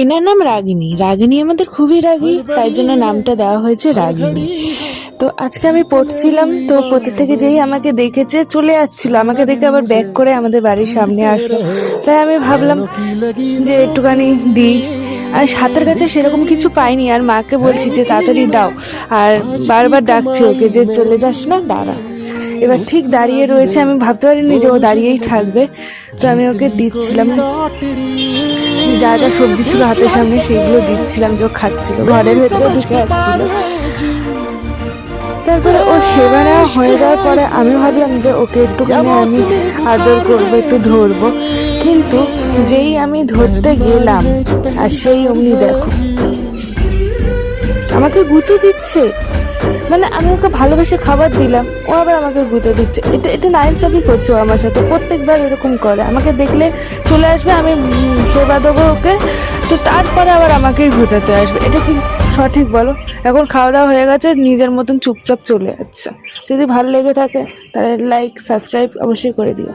এনার নাম রাগিনী। রাগিনী আমাদের খুবই রাগী, তাই জন্য নামটা দেওয়া হয়েছে রাগিনী। তো আজকে আমি পড়ছিলাম, তো পড়তে থেকে যেই আমাকে দেখেছে চলে যাচ্ছিল, আমাকে দেখে আবার ব্যাক করে আমাদের বাড়ির সামনে আসলো। তাই আমি ভাবলাম যে একটুখানি দিই। আর হাতের কাছে সেরকম কিছু পাইনি, আর মাকে বলছি যে তাড়াতাড়ি দাও, আর বারবার ডাকছি ওকে যে চলে যাস না, দাঁড়া। এবার ঠিক দাঁড়িয়ে রয়েছে, আমি ভাবতে পারিনি যে ও দাঁড়িয়েই থাকবে। তো আমি ওকে দিচ্ছিলাম, যা যা সবজি ছিল হাতের সামনে সেগুলো দিচ্ছিলাম, যে ও খাচ্ছিল, ঘরের ভেতরে ঢুকে আসছিল। তারপরে ও সেবা নেওয়া হয়ে যাওয়ার পরে আমি ভাবলাম যে ওকে একটুখানি আমি আদর করবো, একটু ধরবো। কিন্তু যেই আমি ধরতে গেলাম, আর সেই অমনি দেখো আমাকে গুঁতো দিচ্ছে। মানে আমি ওকে ভালোবেসে খাবার দিলাম, ও আবার আমাকে গুঁতো দিচ্ছে। এটা নাইনসাফি করছে ও আমার সাথে, প্রত্যেকবার এরকম করে। আমাকে দেখলে চলে আসবে, আমি সেবা দেবো ওকে, তো তারপরে আবার আমাকেই গুঁতাতে আসবে। এটা কি সঠিক বলো? এখন খাওয়া দাওয়া হয়ে গেছে, নিজের মতন চুপচাপ চলে যাচ্ছে। যদি ভালো লেগে থাকে তাহলে লাইক সাবস্ক্রাইব অবশ্যই করে দিও।